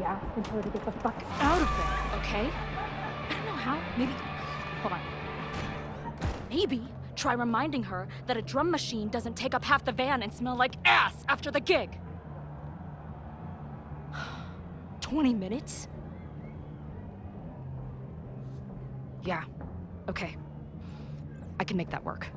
asking her to get the fuck out of there, okay? I don't know how. Maybe... Hold on. Maybe try reminding her that a drum machine doesn't take up half the van and smell like ass after the gig. 20 minutes? Yeah. Okay. I can make that work.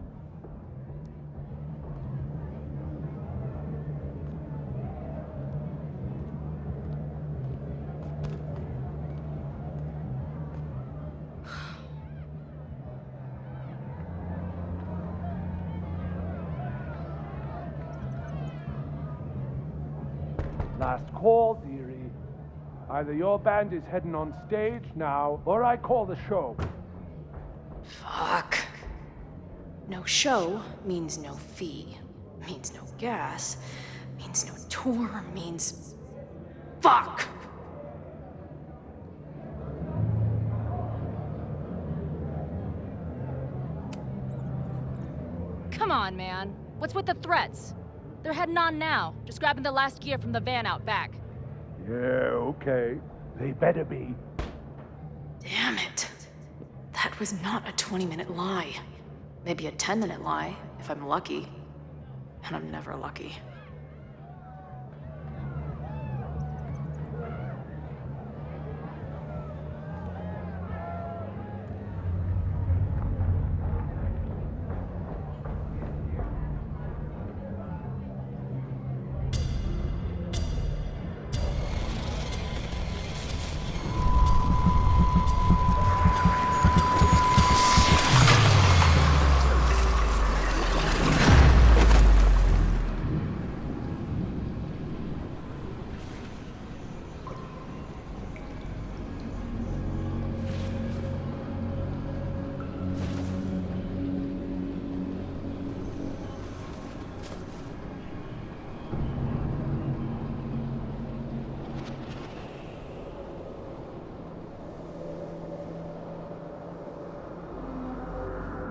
Last call, dearie. Either your band is heading on stage now, or I call the show. Fuck. No show means no fee, means no gas, means no tour, means... Fuck! Come on, man. What's with the threats? They're heading on now, just grabbing the last gear from the van out back. Yeah, okay. They better be. Damn it. That was not a 20-minute lie. Maybe a 10-minute lie, if I'm lucky. And I'm never lucky.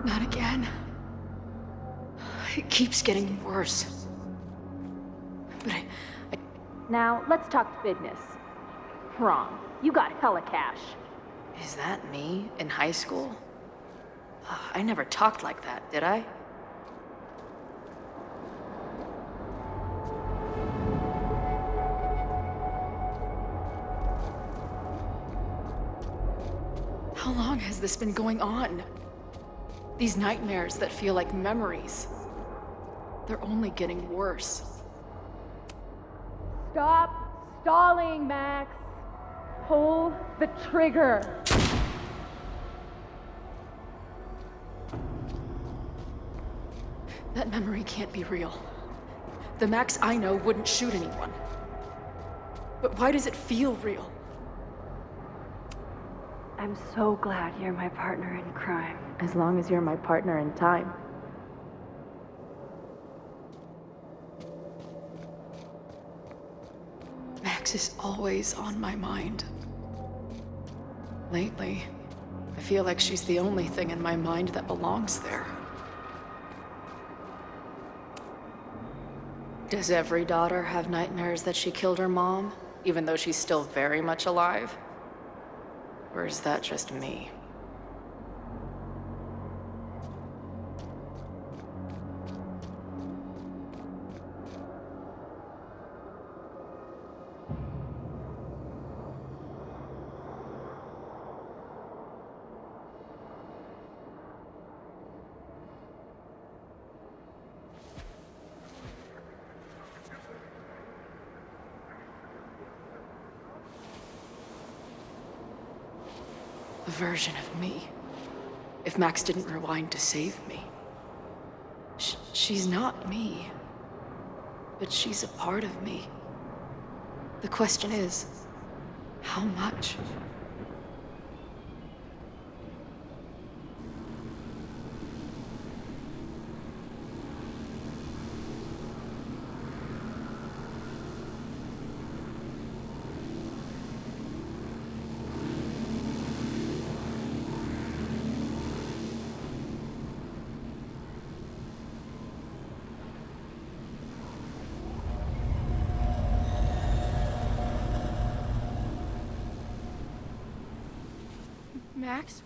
Not again. It keeps getting worse. But I... Now, let's talk business. Wrong. You got hella cash. Is that me in high school? I never talked like that, did I? How long has this been going on? These nightmares that feel like memories. They're only getting worse. Stop stalling, Max. Pull the trigger. That memory can't be real. The Max I know wouldn't shoot anyone. But why does it feel real? I'm so glad you're my partner in crime. As long as you're my partner in time. Max is always on my mind. Lately, I feel like she's the only thing in my mind that belongs there. Does every daughter have nightmares that she killed her mom, even though she's still very much alive? Or is that just me? A version of me. If Max didn't rewind to save me. She's not me. But she's a part of me. The question is, how much? Max?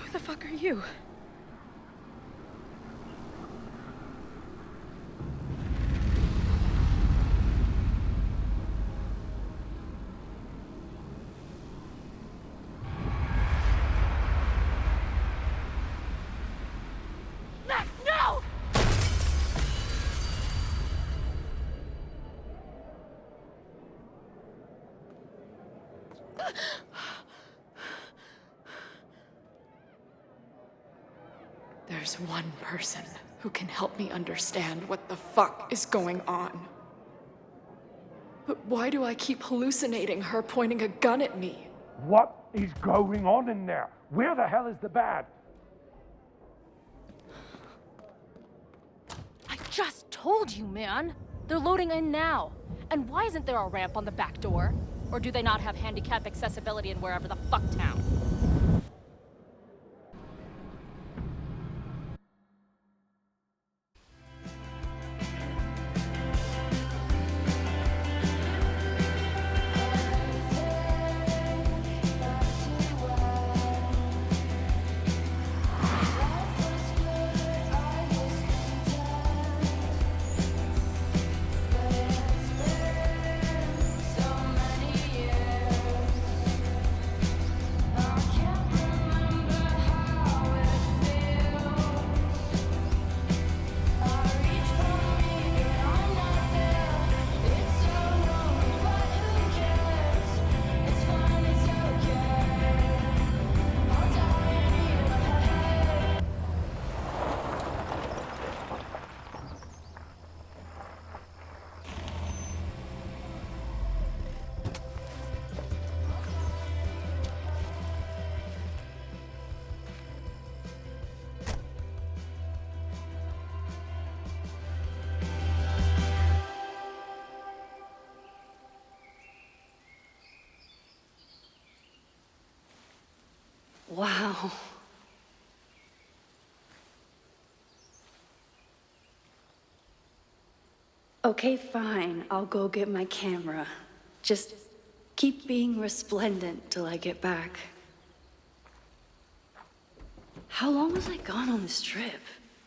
Who the fuck are you? Max, no! There's one person who can help me understand what the fuck is going on. But why do I keep hallucinating her pointing a gun at me? What is going on in there? Where the hell is the bad? I just told you, man! They're loading in now. And why isn't there a ramp on the back door? Or do they not have handicap accessibility in wherever the fuck town? Wow. Okay, fine. I'll go get my camera. Just keep being resplendent till I get back. How long was I gone on this trip?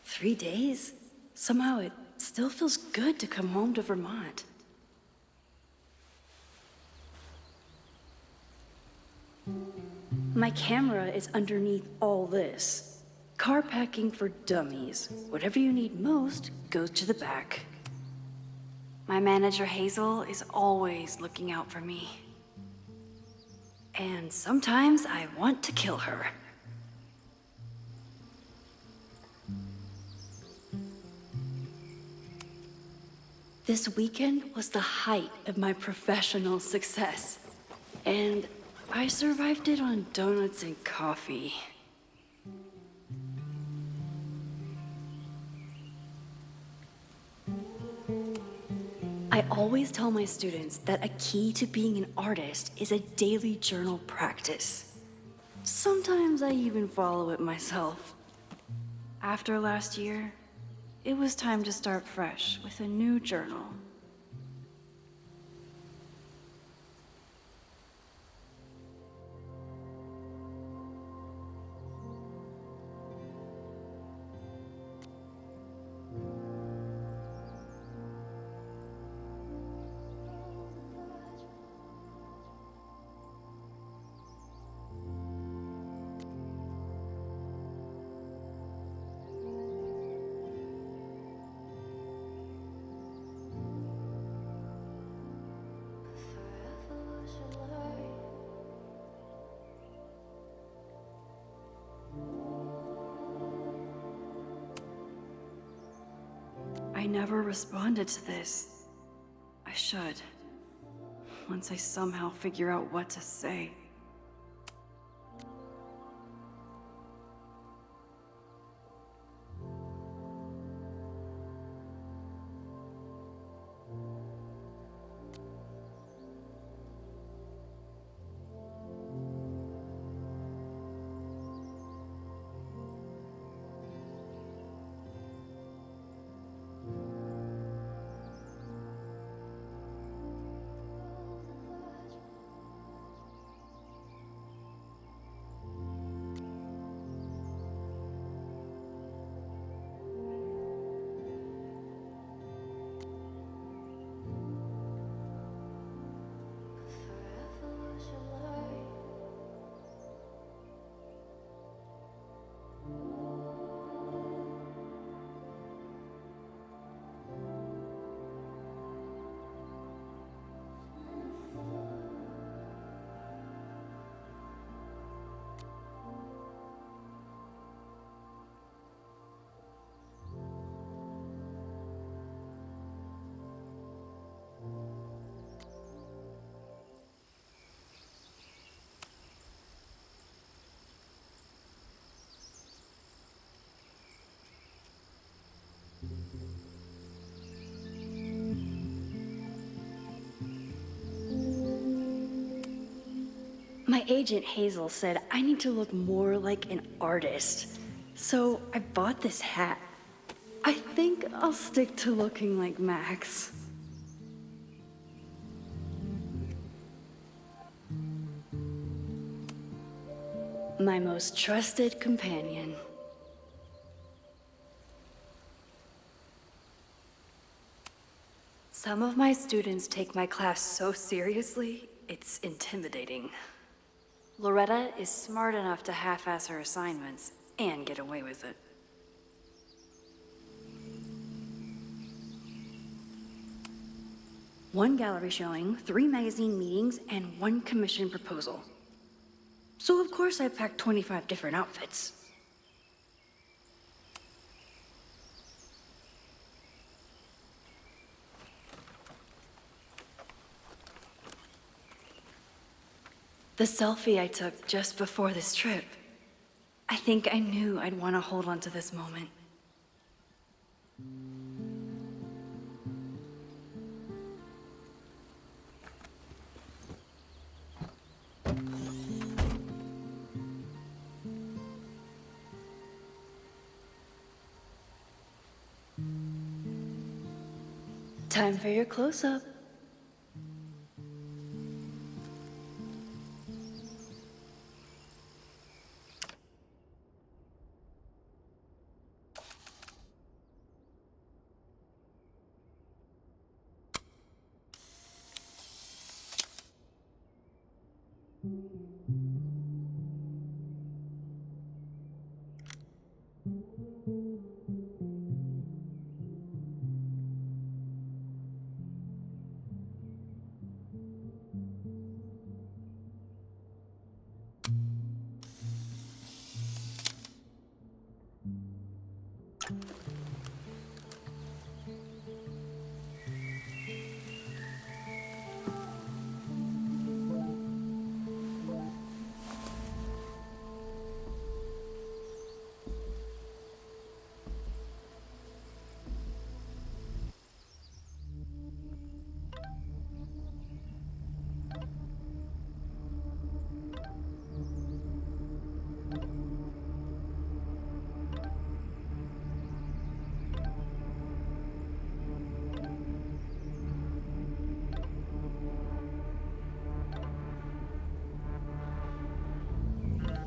3 days? Somehow it still feels good to come home to Vermont. My camera is underneath all this. Car packing for dummies. Whatever you need most goes to the back. My manager Hazel is always looking out for me. And sometimes I want to kill her. This weekend was the height of my professional success. And I survived it on donuts and coffee. I always tell my students that a key to being an artist is a daily journal practice. Sometimes I even follow it myself. After last year, it was time to start fresh with a new journal. I never responded to this. I should. Once I somehow figure out what to say. My agent Hazel said I need to look more like an artist. So I bought this hat. I think I'll stick to looking like Max. My most trusted companion. Some of my students take my class so seriously, it's intimidating. Loretta is smart enough to half-ass her assignments and get away with it. One gallery showing, 3 magazine meetings, and 1 commission proposal. So of course I packed 25 different outfits. The selfie I took just before this trip. I think I knew I'd want to hold on to this moment. Time for your close-up.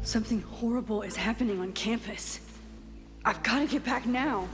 Something horrible is happening on campus. I've got to get back now.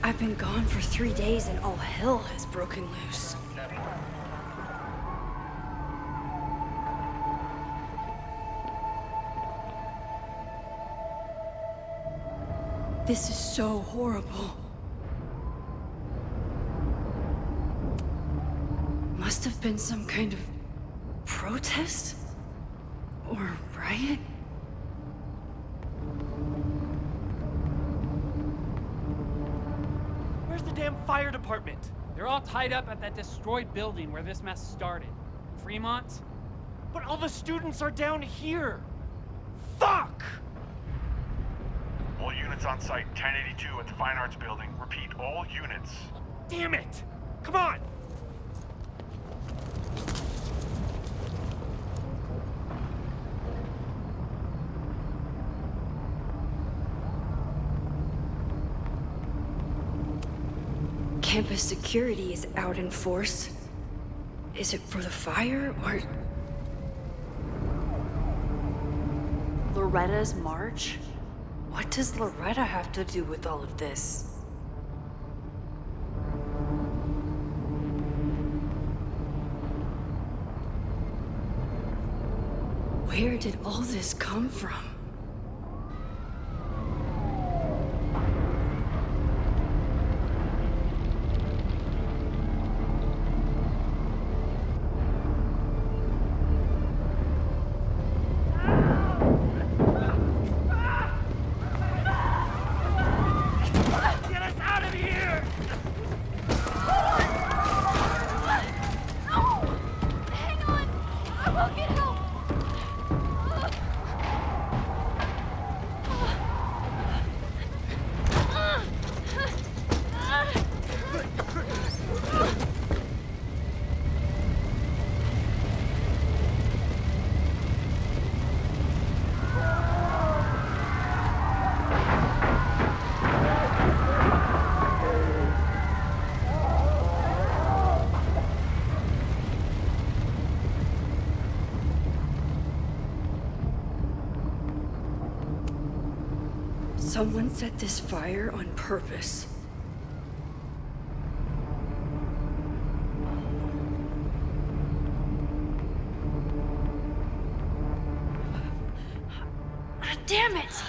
I've been gone for 3 days and all hell has broken loose. This is so horrible. Must have been some kind of protest? Or riot? Where's the damn fire department? They're all tied up at that destroyed building where this mess started. Fremont? But all the students are down here! Fuck! All units on site, 1082 at the Fine Arts Building. Repeat, all units. Damn it! Come on! Campus security is out in force. Is it for the fire, or... Loretta's march? What does Loretta have to do with all of this? Where did all this come from? I'll get help! Someone set this fire on purpose. Damn it!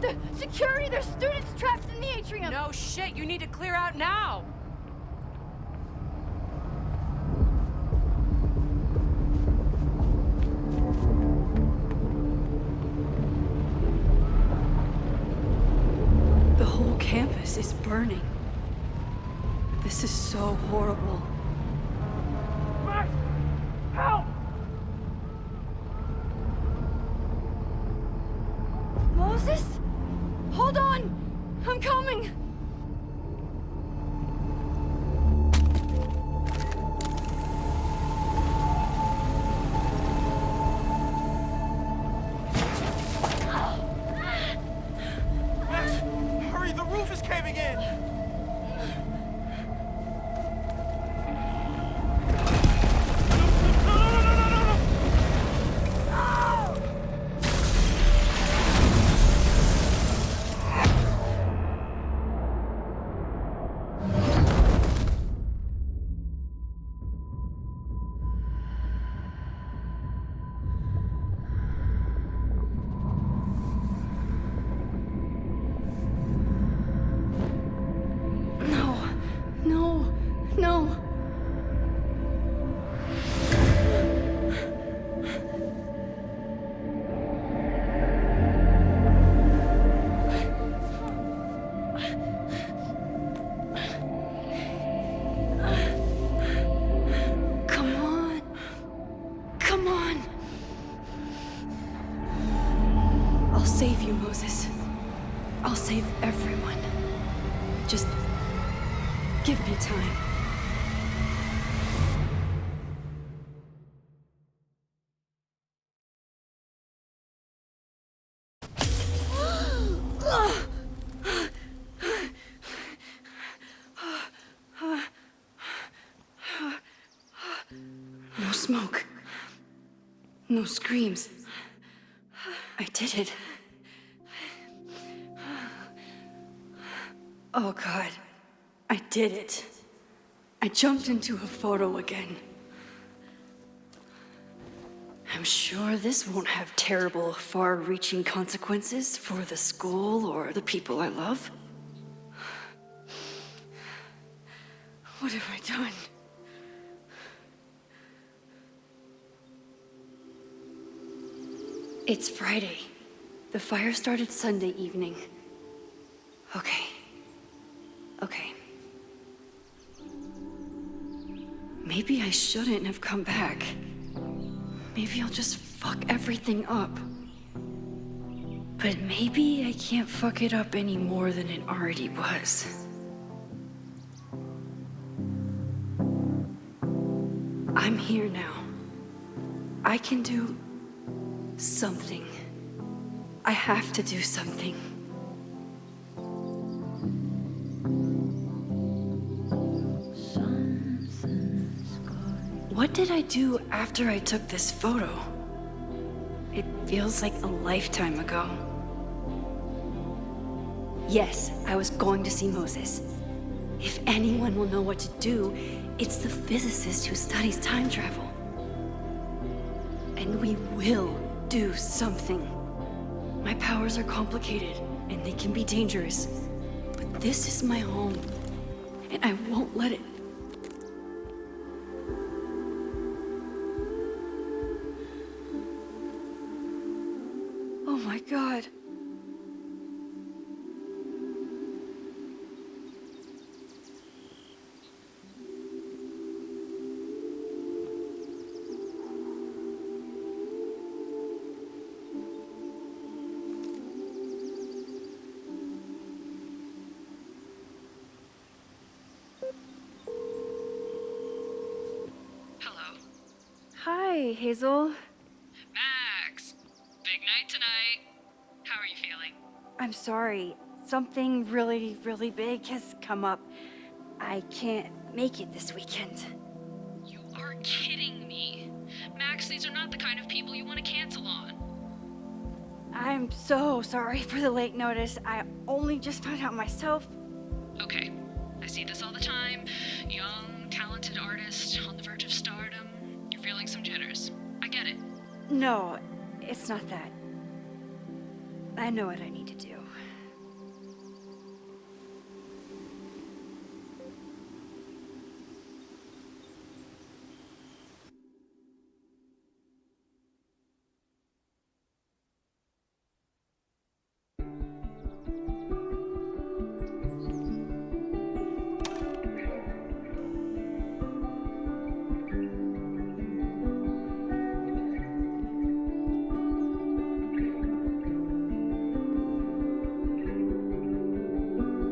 The security! There's students trapped in the atrium! No shit, you need to clear out now! The whole campus is burning. This is so horrible. Max! Help! Moses? Hold on! I'm coming! Max, hurry, the roof is caving in! No. Come on. Come on. I'll save you, Moses. I'll save everyone. Just give me time. No smoke. No screams. I did it. Oh God, I did it. I jumped into a photo again. I'm sure this won't have terrible, far-reaching consequences for the school or the people I love. What have I done? It's Friday. The fire started Sunday evening. Okay. Maybe I shouldn't have come back. Maybe I'll just fuck everything up. But maybe I can't fuck it up any more than it already was. I'm here now. I can do something. I have to do something. What did I do after I took this photo? It feels like a lifetime ago. Yes, I was going to see Moses. If anyone will know what to do, it's the physicist who studies time travel. And we will do something. My powers are complicated, and they can be dangerous. But this is my home, and I won't let it. Oh my God. Hey, Hazel. Max! Big night tonight. How are you feeling? I'm sorry. Something really, really big has come up. I can't make it this weekend. You are kidding me. Max, these are not the kind of people you want to cancel on. I'm so sorry for the late notice. I only just found out myself. Okay, I see this all the time. Young, talented artist on the verge of stardom. You're feeling some jitters. I get it. No, it's not that. I know what I need to do.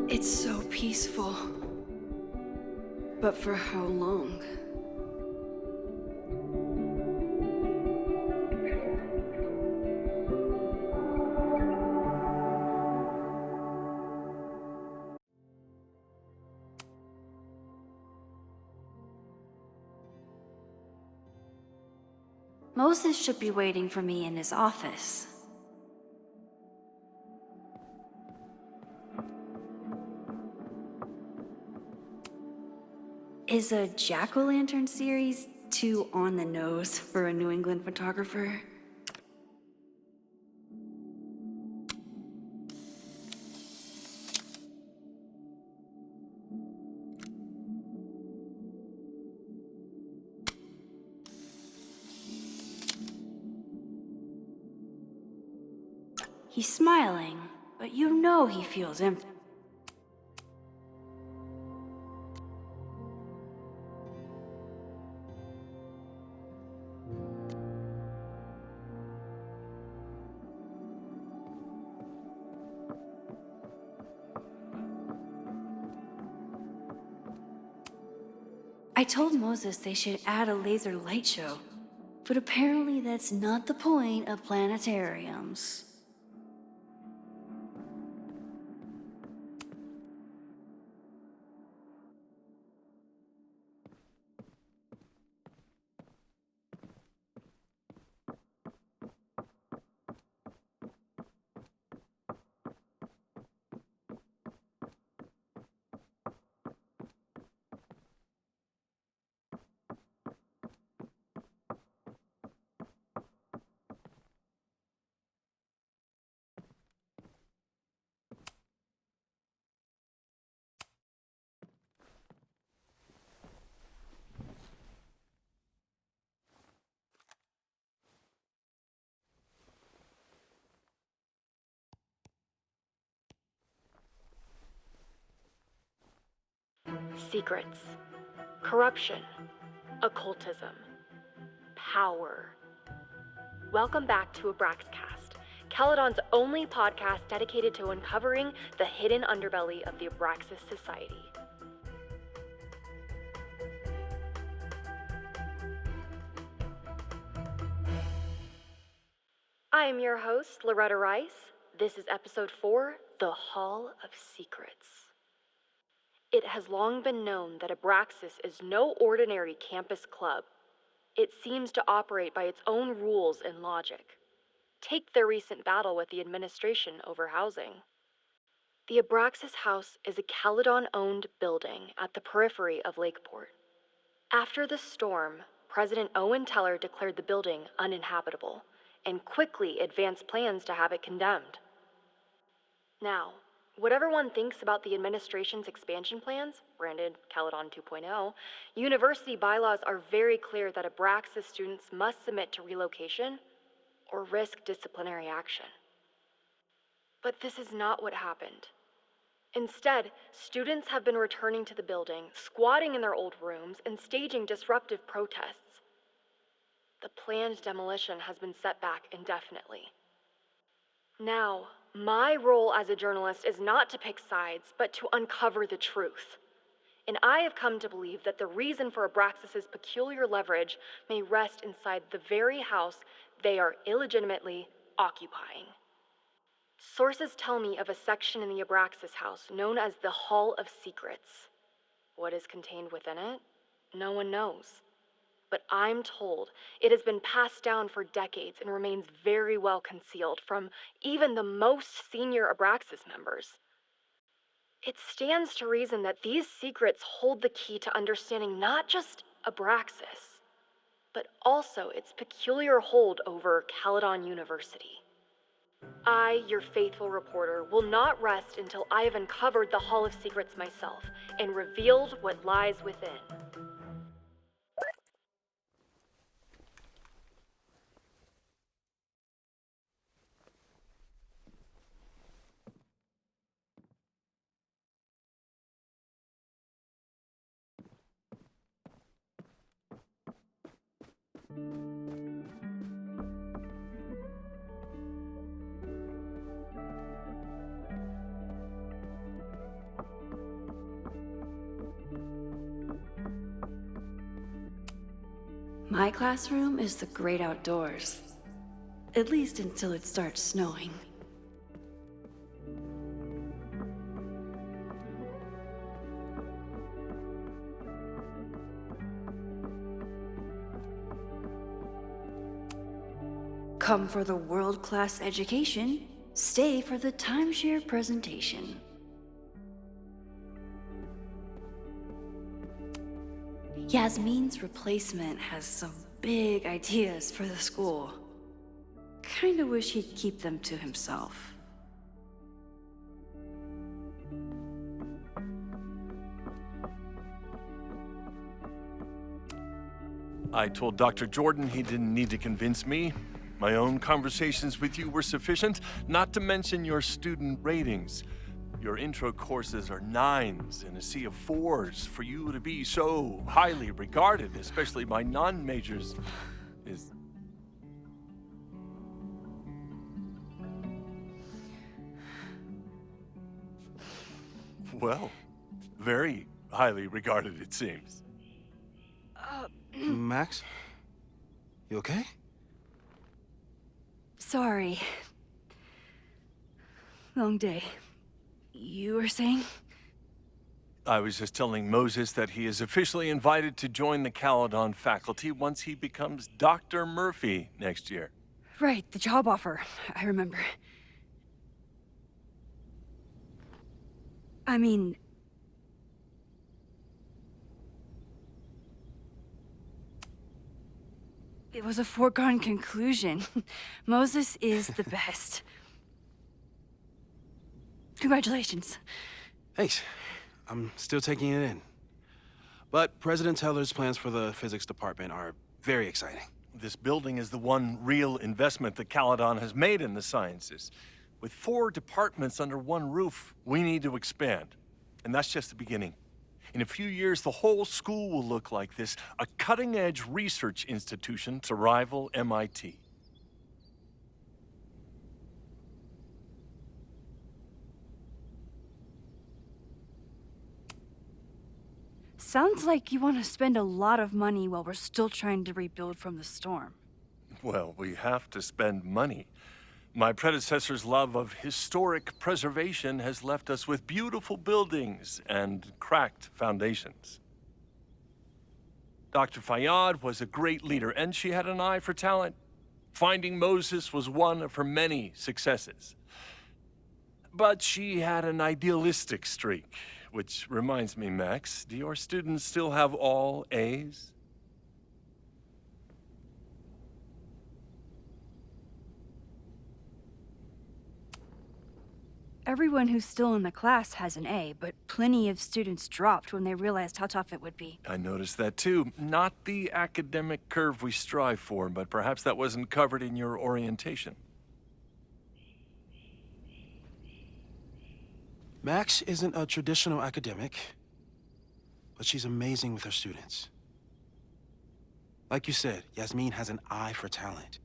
It's so peaceful. But for how long? Moses should be waiting for me in his office. Is a jack-o'-lantern series too on the nose for a New England photographer? He's smiling, but you know he feels empty. I told Moses they should add a laser light show, but apparently that's not the point of planetariums. Secrets, corruption, occultism, power. Welcome back to Abraxcast, Caledon's only podcast dedicated to uncovering the hidden underbelly of the Abraxas Society. I am your host, Loretta Rice. This is episode 4, The Hall of Secrets. It has long been known that Abraxas is no ordinary campus club. It seems to operate by its own rules and logic. Take their recent battle with the administration over housing. The Abraxas House is a Caledon-owned building at the periphery of Lakeport. After the storm, President Owen Teller declared the building uninhabitable and quickly advanced plans to have it condemned. Now, whatever one thinks about the administration's expansion plans, branded Caledon 2.0, university bylaws are very clear that Abraxas students must submit to relocation or risk disciplinary action. But this is not what happened. Instead, students have been returning to the building, squatting in their old rooms, and staging disruptive protests. The planned demolition has been set back indefinitely. Now, my role as a journalist is not to pick sides, but to uncover the truth. And I have come to believe that the reason for Abraxas's peculiar leverage may rest inside the very house they are illegitimately occupying. Sources tell me of a section in the Abraxas house known as the Hall of Secrets. What is contained within it? No one knows. But I'm told it has been passed down for decades and remains very well concealed from even the most senior Abraxas members. It stands to reason that these secrets hold the key to understanding not just Abraxas, but also its peculiar hold over Caledon University. I, your faithful reporter, will not rest until I have uncovered the Hall of Secrets myself and revealed what lies within. My classroom is the great outdoors. At least until it starts snowing. Come for the world-class education, stay for the timeshare presentation. Yasmin's replacement has some big ideas for the school. Kinda wish he'd keep them to himself. I told Dr. Jordan he didn't need to convince me. My own conversations with you were sufficient, not to mention your student ratings. Your intro courses are 9s in a sea of 4s. For you to be so highly regarded, especially by non-majors, is... well, very highly regarded, it seems. Max? You okay? Sorry. Long day. You were saying? I was just telling Moses that he is officially invited to join the Caledon faculty once he becomes Dr. Murphy next year. Right, the job offer. I remember. I mean... it was a foregone conclusion. Moses is the best. Congratulations. Thanks. I'm still taking it in. But President Teller's plans for the physics department are very exciting. This building is the one real investment that Caledon has made in the sciences. With 4 departments under one roof, we need to expand. And that's just the beginning. In a few years, the whole school will look like this, a cutting-edge research institution to rival MIT. Sounds like you want to spend a lot of money while we're still trying to rebuild from the storm. Well, we have to spend money. My predecessor's love of historic preservation has left us with beautiful buildings and cracked foundations. Dr. Fayyad was a great leader, and she had an eye for talent. Finding Moses was one of her many successes. But she had an idealistic streak, which reminds me, Max, do your students still have all A's? Everyone who's still in the class has an A, but plenty of students dropped when they realized how tough it would be. I noticed that too. Not the academic curve we strive for, but perhaps that wasn't covered in your orientation. Max isn't a traditional academic, but she's amazing with her students. Like you said, Yasmin has an eye for talent.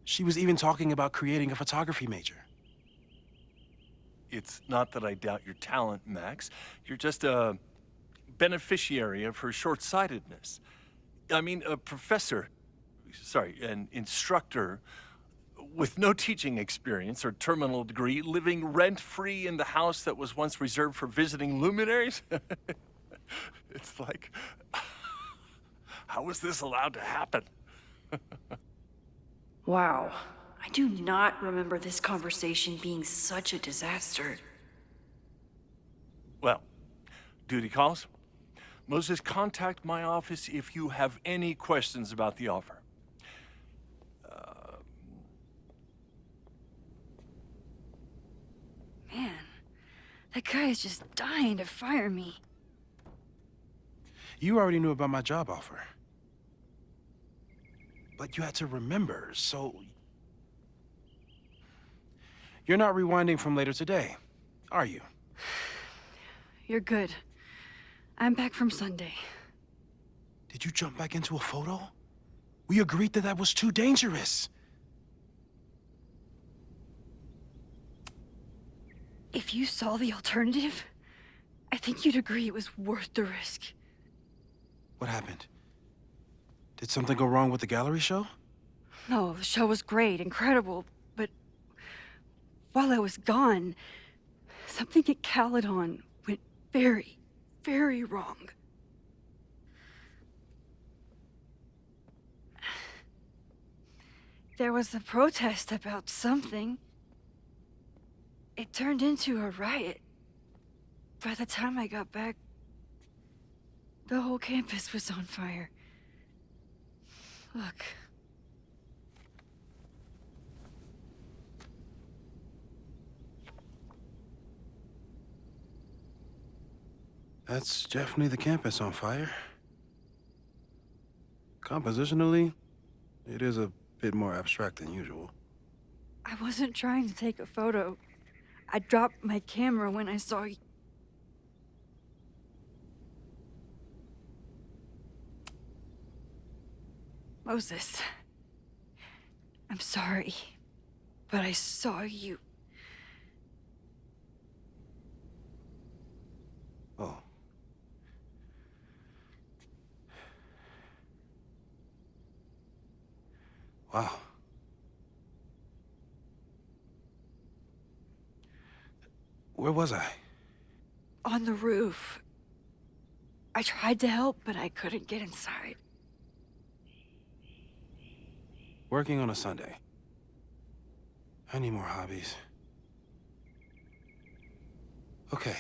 She was even talking about creating a photography major. It's not that I doubt your talent, Max. You're just a beneficiary of her short-sightedness. I mean, an instructor with no teaching experience or terminal degree, living rent-free in the house that was once reserved for visiting luminaries? It's like, how was this allowed to happen? Wow. I do not remember this conversation being such a disaster. Well, duty calls. Moses, contact my office if you have any questions about the offer. Man, that guy is just dying to fire me. You already knew about my job offer. But you had to remember, so... You're not rewinding from later today, are you? You're good. I'm back from Sunday. Did you jump back into a photo? We agreed that that was too dangerous. If you saw the alternative, I think you'd agree it was worth the risk. What happened? Did something go wrong with the gallery show? No, the show was great, incredible, but while I was gone, something at Caledon went very, very wrong. There was a protest about something. It turned into a riot. By the time I got back, the whole campus was on fire. Look. That's definitely the campus on fire. Compositionally, it is a bit more abstract than usual. I wasn't trying to take a photo. I dropped my camera when I saw you. Moses, I'm sorry, but I saw you. Oh. Wow. Where was I? On the roof. I tried to help, but I couldn't get inside. Working on a Sunday. I need more hobbies. Okay.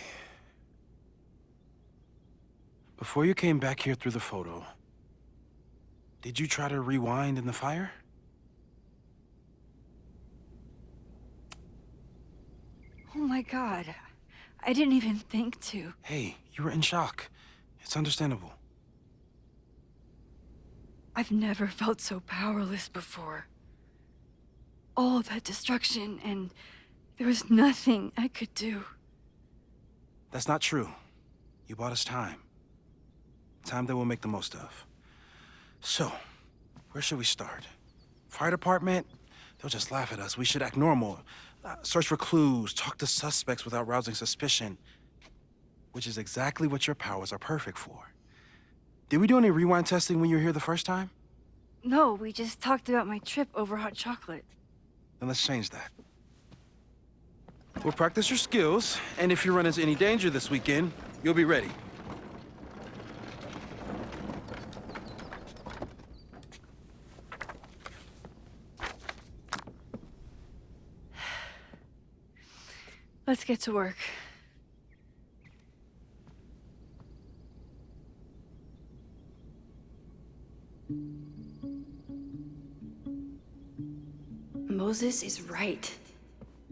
Before you came back here through the photo, did you try to rewind in the fire? Oh my God. I didn't even think to. Hey, you were in shock. It's understandable. I've never felt so powerless before. All that destruction, and there was nothing I could do. That's not true. You bought us time. Time that we'll make the most of. So, where should we start? Fire department? They'll just laugh at us. We should act normal. Search for clues, talk to suspects without rousing suspicion. Which is exactly what your powers are perfect for. Did we do any rewind testing when you were here the first time? No, we just talked about my trip over hot chocolate. Then let's change that. We'll practice your skills, and if you run into any danger this weekend, you'll be ready. Let's get to work. Moses is right.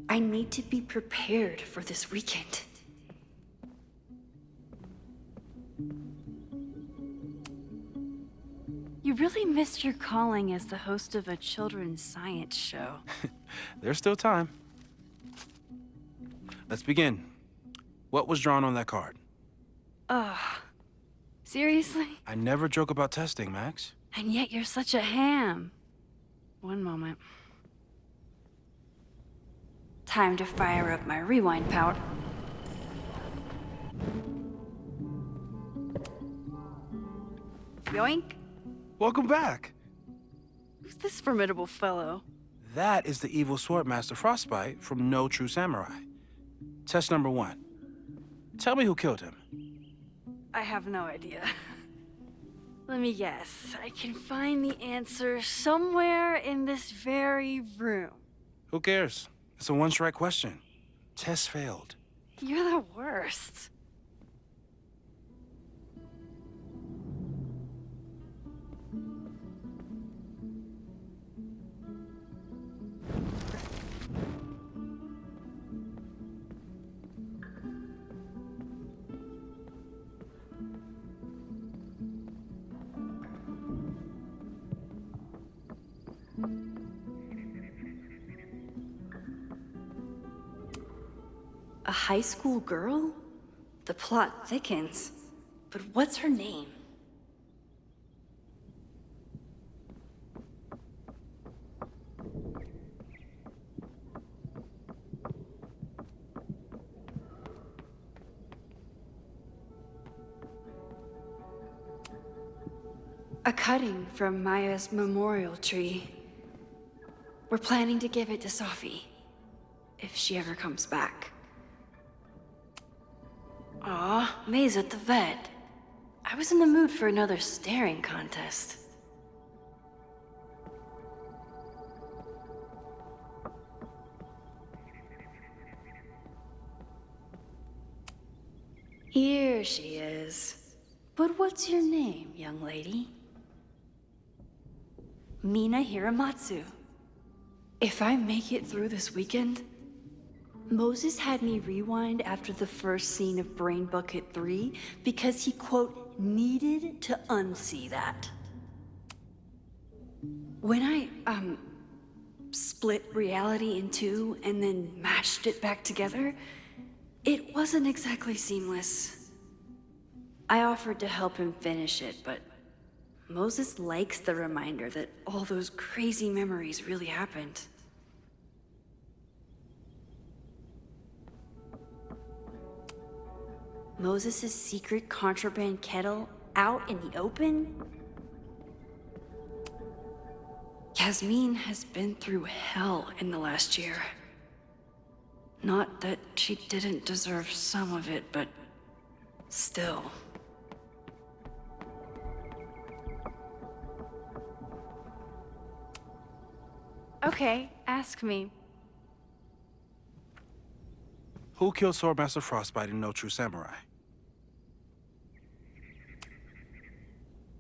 I need to be prepared for this weekend. You really missed your calling as the host of a children's science show. There's still time. Let's begin. What was drawn on that card? Seriously? I never joke about testing, Max. And yet you're such a ham. One moment. Time to fire up my rewind power. Yoink. Welcome back. Who's this formidable fellow? That is the evil swordmaster Frostbite from No True Samurai. Test number 1. Tell me who killed him. I have no idea. Let me guess. I can find the answer somewhere in this very room. Who cares? It's a one-strike question. Test failed. You're the worst. A high school girl? The plot thickens. But what's her name? A cutting from Maya's memorial tree. We're planning to give it to Sophie, if she ever comes back. Aw, May's at the vet. I was in the mood for another staring contest. Here she is. But what's your name, young lady? Mina Hiramatsu. If I make it through this weekend, Moses had me rewind after the first scene of Brain Bucket 3 because he, quote, needed to unsee that. When I, split reality in two and then mashed it back together, it wasn't exactly seamless. I offered to help him finish it, but Moses likes the reminder that all those crazy memories really happened. Moses' secret contraband kettle out in the open? Yasmin has been through hell in the last year. Not that she didn't deserve some of it, but still. Okay, ask me. Who killed Swordmaster Frostbite in No True Samurai?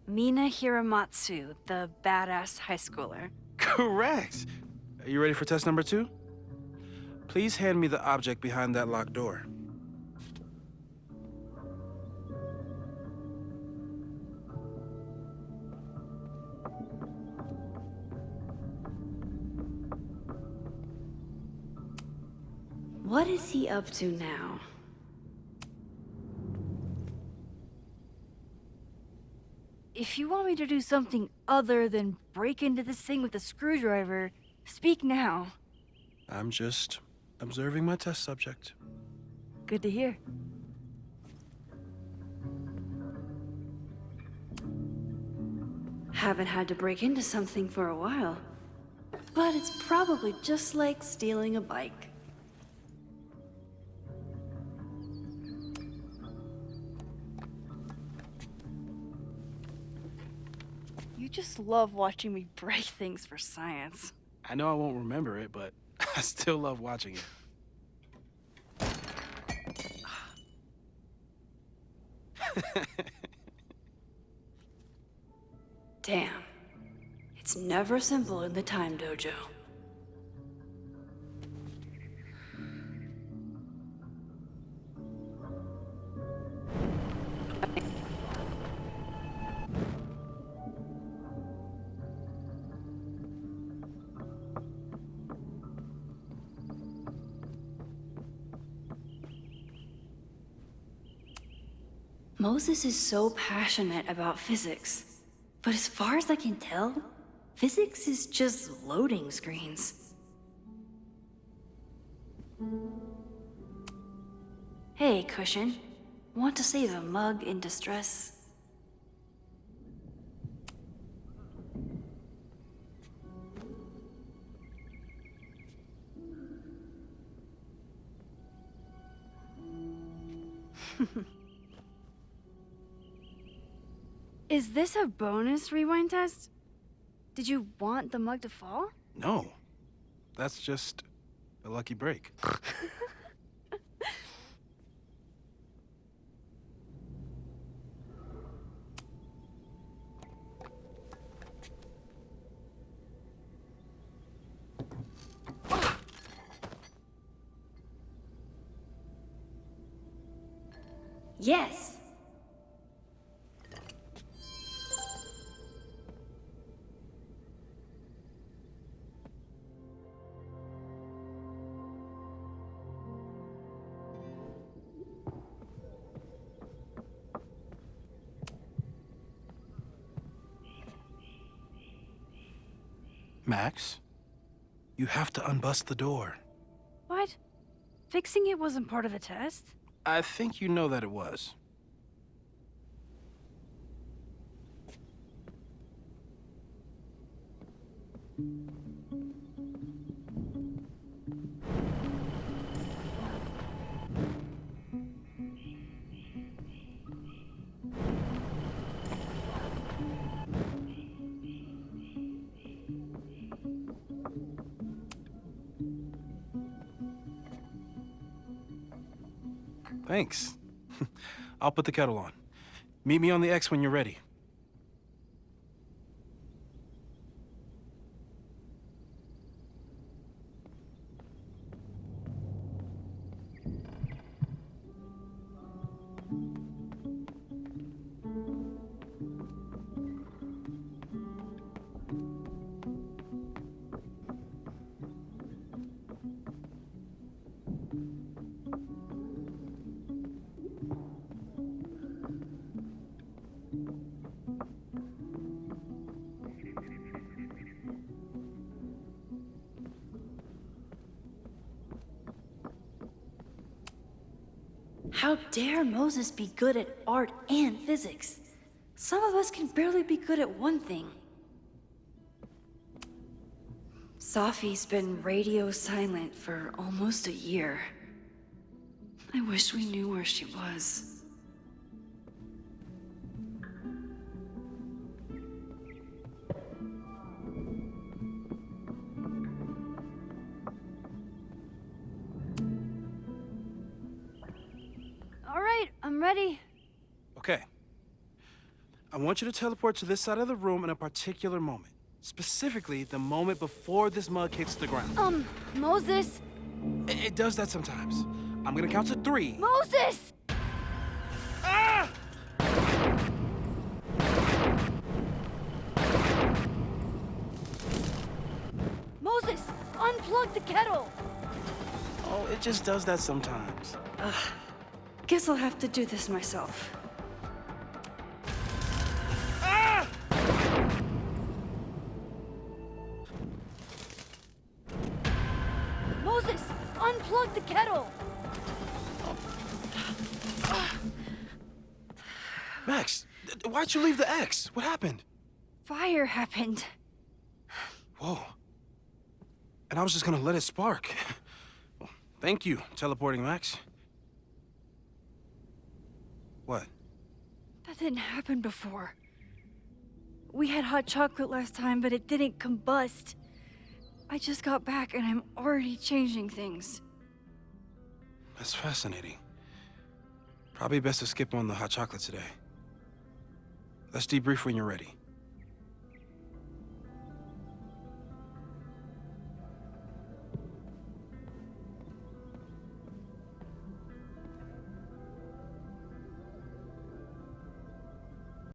Mina Hiramatsu, the badass high schooler. Correct! Are you ready for test number 2? Please hand me the object behind that locked door. What is he up to now? If you want me to do something other than break into this thing with a screwdriver, speak now. I'm just observing my test subject. Good to hear. Haven't had to break into something for a while. But it's probably just like stealing a bike. You just love watching me break things for science. I know I won't remember it, but I still love watching it. Damn. It's never simple in the time dojo. Moses is so passionate about physics, but as far as I can tell, physics is just loading screens. Hey, Cushion. Want to save a mug in distress? Is this a bonus rewind test? Did you want the mug to fall? No. That's just a lucky break. Yes. Max, you have to unbust the door. What? Fixing it wasn't part of the test? I think you know that it was. Thanks. I'll put the kettle on. Meet me on the X when you're ready. How dare Moses be good at art and physics? Some of us can barely be good at one thing. Safi's been radio silent for almost a year. I wish we knew where she was. All right, I'm ready. Okay. I want you to teleport to this side of the room in a particular moment. Specifically, the moment before this mug hits the ground. Moses! It does that sometimes. I'm gonna count to 3. Moses! Ah! Moses, unplug the kettle! Oh, it just does that sometimes. Guess I'll have to do this myself. Ah! Moses, unplug the kettle! Max, why'd you leave the X? What happened? Fire happened. Whoa. And I was just gonna let it spark. Well, thank you, teleporting Max. What? That didn't happen before. We had hot chocolate last time, but it didn't combust. I just got back and I'm already changing things. That's fascinating. Probably best to skip on the hot chocolate today. Let's debrief when you're ready.